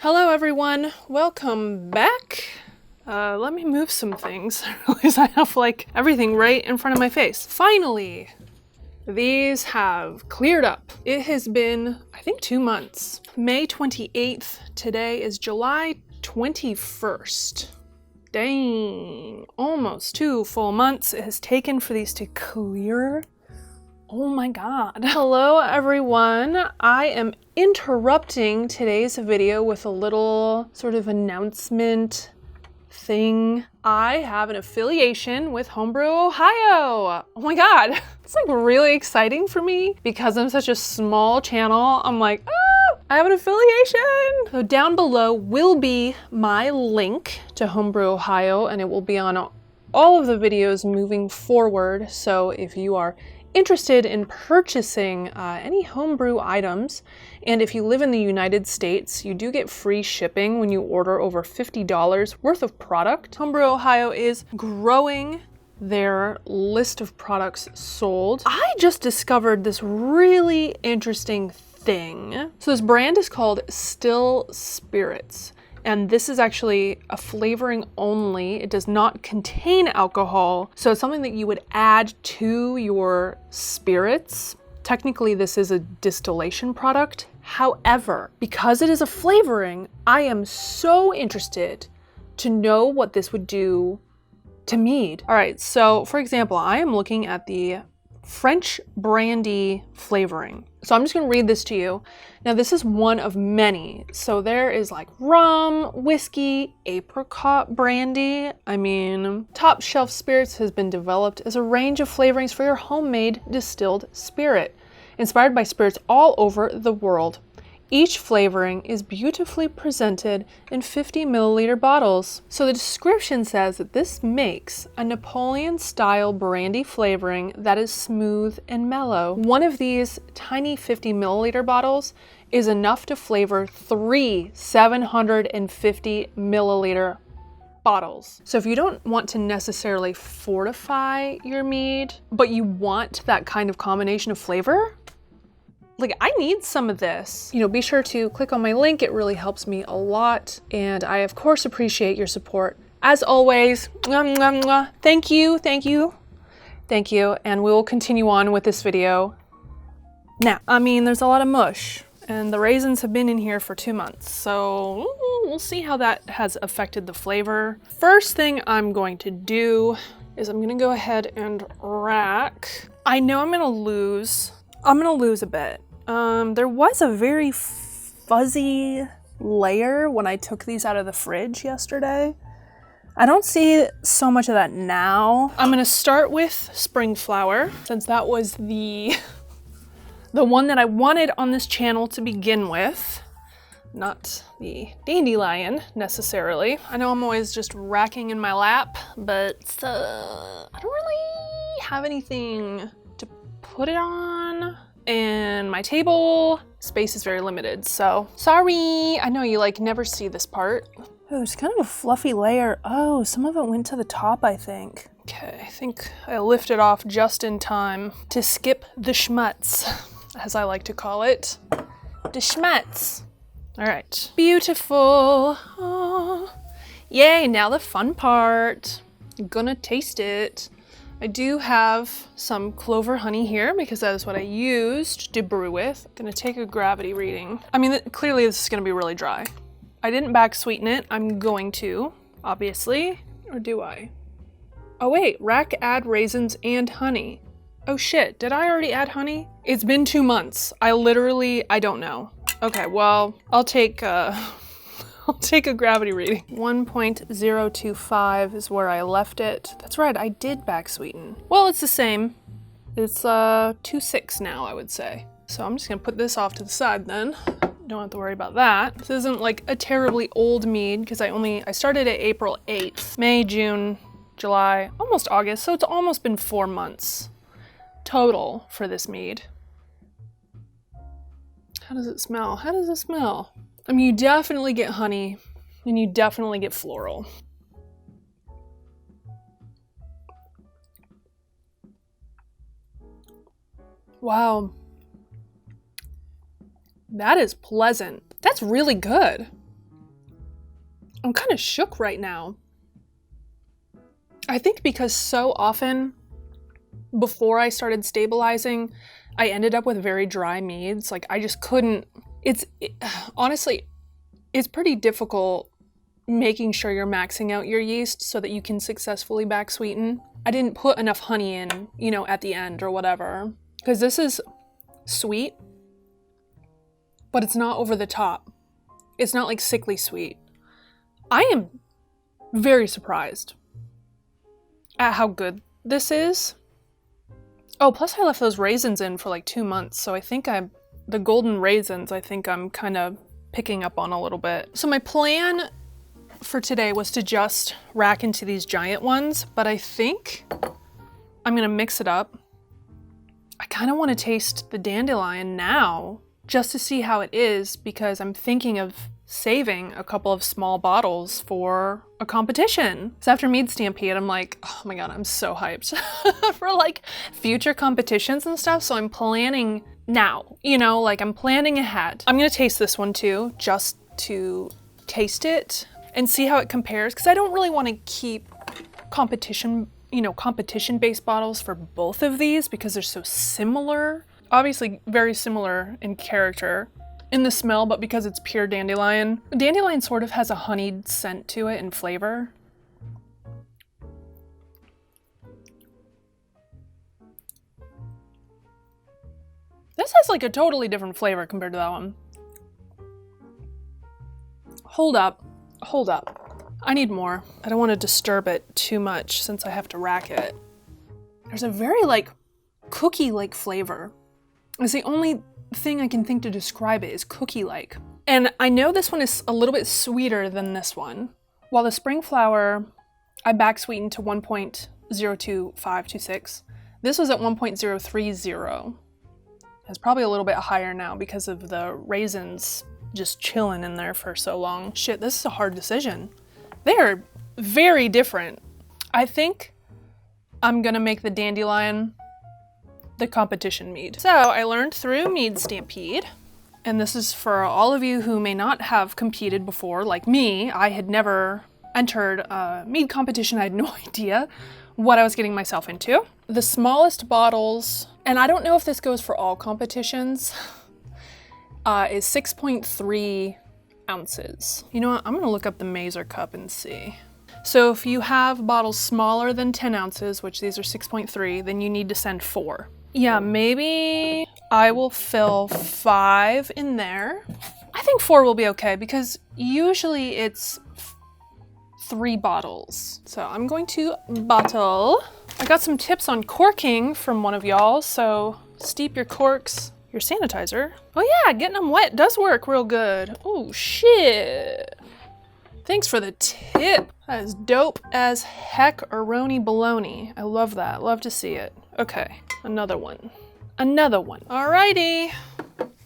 Hello everyone, welcome back. Let me move some things. I realize I have like everything right in front of my face. Finally, these have cleared up. It has been, I think, 2 months. May 28th, today is July 21st. Dang, almost 2 full months it has taken for these to clear. Oh my god. Hello everyone. I am interrupting today's video with a little sort of announcement thing. I have an affiliation with Homebrew Ohio. Oh my god. It's like really exciting for me because I'm such a small channel. I'm like, oh, I have an affiliation. So down below will be my link to Homebrew Ohio, and it will be on all of the videos moving forward. So if you are interested in purchasing any homebrew items, and if you live in the United States, you do get free shipping when you order over $50 worth of product. Homebrew Ohio is growing their list of products sold. I just discovered this really interesting thing. So this brand is called Still Spirits. And this is actually a flavoring only. It does not contain alcohol. So it's something that you would add to your spirits. Technically, this is a distillation product. However, because it is a flavoring, I am so interested to know what this would do to mead. All right, so for example, I am looking at the French brandy flavoring. So I'm just gonna read this to you. Now this is one of many. So there is like rum, whiskey, apricot brandy. I mean, Top Shelf Spirits has been developed as a range of flavorings for your homemade distilled spirit, inspired by spirits all over the world. Each flavoring is beautifully presented in 50 milliliter bottles. So the description says that this makes a Napoleon-style brandy flavoring that is smooth and mellow. One of these tiny 50 milliliter bottles is enough to flavor 3 750 milliliter bottles. So if you don't want to necessarily fortify your mead, but you want that kind of combination of flavor, like, I need some of this. You know, be sure to click on my link. It really helps me a lot. And I, of course, appreciate your support. As always, mwah, mwah, mwah. Thank you, thank you, thank you. And we will continue on with this video now. I mean, there's a lot of mush, and the raisins have been in here for 2 months. So we'll see how that has affected the flavor. First thing I'm going to do is I'm gonna go ahead and rack. I know I'm gonna lose a bit. There was a very fuzzy layer when I took these out of the fridge yesterday. I don't see so much of that now. I'm gonna start with spring flower, since that was the one that I wanted on this channel to begin with, not the dandelion necessarily. I know I'm always just racking in my lap, but I don't really have anything to put it on. And my table space is very limited, so sorry. I know you like never see this part. Oh, there's kind of a fluffy layer. Oh, some of it went to the top, I think. Okay, I think I lifted off just in time to skip the schmutz, as I like to call it. The schmutz. All right, beautiful. Oh. Yay, now the fun part. I'm gonna taste it. I do have some clover honey here because that is what I used to brew with. I'm gonna take a gravity reading. I mean, clearly this is gonna be really dry. I didn't back sweeten it. I'm going to, obviously, or do I? Oh wait, rack, add raisins and honey. Oh shit, did I already add honey? It's been 2 months. I don't know. Okay, well, I'll take a gravity reading. 1.025 is where I left it. That's right, I did back sweeten. Well, it's the same. It's 2.6 now, I would say. So I'm just gonna put this off to the side then. Don't have to worry about that. This isn't like a terribly old mead because I started it April 8th. May, June, July, almost August. So it's almost been 4 months total for this mead. How does it smell? How does it smell? I mean, you definitely get honey, and you definitely get floral. Wow. That is pleasant. That's really good. I'm kind of shook right now. I think because so often before I started stabilizing, I ended up with very dry meads. Like I just couldn't, honestly, it's pretty difficult making sure you're maxing out your yeast so that you can successfully back sweeten. I didn't put enough honey in, you know, at the end or whatever, because this is sweet, but it's not over the top. It's not like sickly sweet. I am very surprised at how good this is. Oh, plus I left those raisins in for like 2 months, so I think the golden raisins, I think I'm kind of picking up on a little bit. So my plan for today was to just rack into these giant ones, but I think I'm gonna mix it up. I kind of want to taste the dandelion now just to see how it is, because I'm thinking of saving a couple of small bottles for a competition. So after Mead Stampede, I'm like, oh my god, I'm so hyped for like future competitions and stuff. So I'm planning now, you know, like I'm planning ahead. I'm gonna taste this one too, just to taste it and see how it compares, because I don't really want to keep competition, you know, competition-based bottles for both of these because they're so similar. Obviously very similar in character, in the smell, but because it's pure dandelion. Dandelion sort of has a honeyed scent to it and flavor. This has like a totally different flavor compared to that one. Hold up. I need more. I don't want to disturb it too much since I have to rack it. There's a very like cookie-like flavor. It's the only thing I can think to describe it is cookie-like. And I know this one is a little bit sweeter than this one. While the spring flower, I back sweetened to 1.02526. This was at 1.030. It's probably a little bit higher now because of the raisins just chilling in there for so long. Shit, this is a hard decision. They are very different. I think I'm gonna make the dandelion the competition mead. So I learned through Mead Stampede, and this is for all of you who may not have competed before, like me. I had never entered a mead competition. I had no idea what I was getting myself into. The smallest bottles, and I don't know if this goes for all competitions, is 6.3 ounces. You know what, I'm gonna look up the Mazer cup and see. So if you have bottles smaller than 10 ounces, which these are 6.3, then you need to send 4. Yeah, maybe I will fill 5 in there. I think 4 will be okay because usually it's 3 bottles. So I'm going to bottle. I got some tips on corking from one of y'all, so steep your corks. Your sanitizer. Oh yeah, getting them wet does work real good. Oh shit. Thanks for the tip. That is dope as heck, Aroni baloney. I love that. Love to see it. Okay, another one. Alrighty.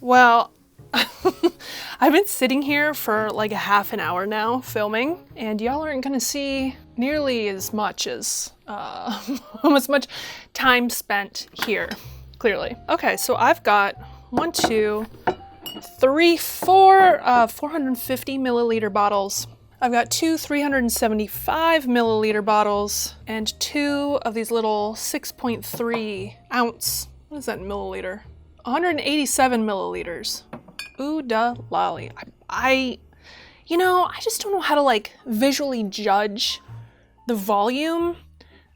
Well, I've been sitting here for like a half an hour now filming, and y'all aren't gonna see nearly as much as as much time spent here, clearly. Okay, so I've got 1, 2, 3, 4 450 milliliter bottles. I've got 2 375 milliliter bottles and 2 of these little 6.3 ounce, what is that in milliliter? 187 milliliters. Ooh da lolly. You know, I just don't know how to like visually judge the volume.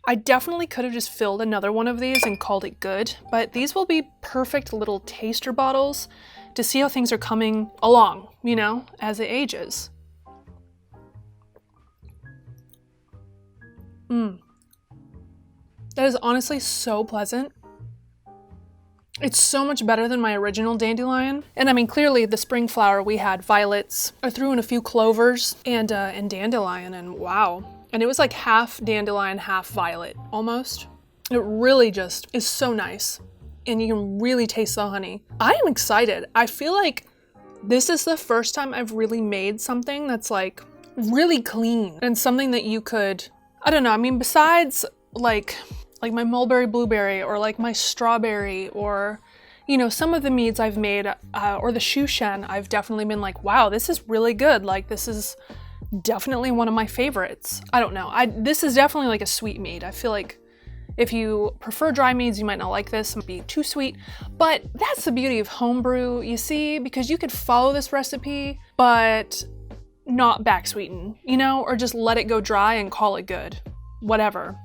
I definitely could have just filled another one of these and called it good, but these will be perfect little taster bottles to see how things are coming along, you know, as it ages. That is honestly so pleasant. It's so much better than my original dandelion. And I mean, clearly the spring flower, we had violets. I threw in a few clovers and dandelion, and wow. And it was like half dandelion, half violet, almost. It really just is so nice. And you can really taste the honey. I am excited. I feel like this is the first time I've really made something that's like really clean and something that you could, I don't know, I mean, besides like my mulberry blueberry or like my strawberry or, you know, some of the meads I've made or the shushen, I've definitely been like, wow, this is really good. Like this is definitely one of my favorites. I don't know. This is definitely like a sweet mead. I feel like if you prefer dry meads, you might not like this. It might be too sweet, but that's the beauty of homebrew, you see, because you could follow this recipe, but not back sweeten, you know, or just let it go dry and call it good. Whatever.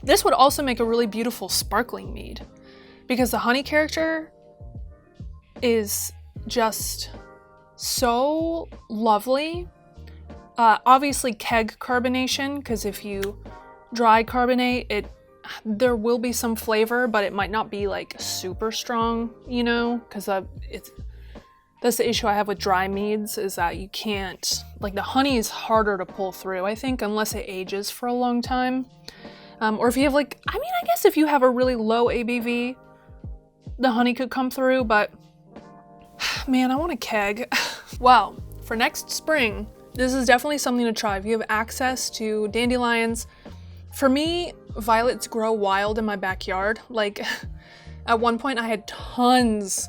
This would also make a really beautiful sparkling mead because the honey character is just so lovely. Obviously keg carbonation, because if you dry carbonate, there will be some flavor, but it might not be like super strong, you know, because that's the issue I have with dry meads, is that you can't, like, the honey is harder to pull through, I think, unless it ages for a long time. Or if you have like, I mean, I guess if you have a really low ABV, the honey could come through, but man, I want a keg. Well, for next spring, this is definitely something to try. If you have access to dandelions, for me, violets grow wild in my backyard. Like, at one point I had tons,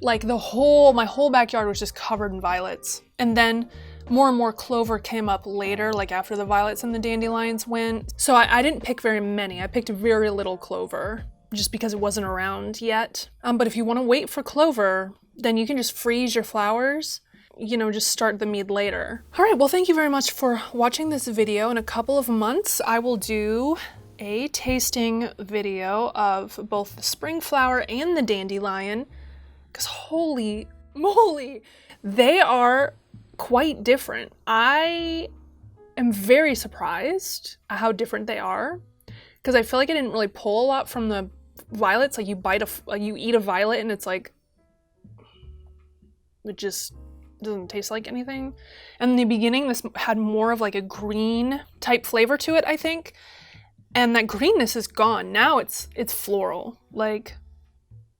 like my whole backyard was just covered in violets. And then more and more clover came up later, like after the violets and the dandelions went. So I didn't pick very many. I picked very little clover just because it wasn't around yet. But if you want to wait for clover, then you can just freeze your flowers, you know, just start the mead later. All right, well, thank you very much for watching this video. In a couple of months, I will do a tasting video of both the spring flower and the dandelion, because holy moly, they are quite different. I am very surprised at how different they are, because I feel like I didn't really pull a lot from the violets. Like, you eat a violet and it's like, it just doesn't taste like anything. And in the beginning, this had more of like a green type flavor to it, I think. And that greenness is gone. Now it's floral. Like,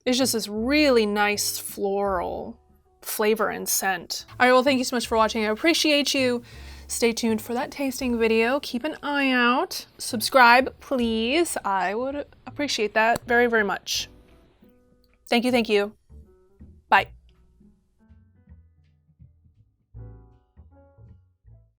it's just this really nice floral flavor and scent. All right, well, thank you so much for watching. I appreciate you. Stay tuned for that tasting video. Keep an eye out. Subscribe, please. I would appreciate that very, very much. Thank you, thank you.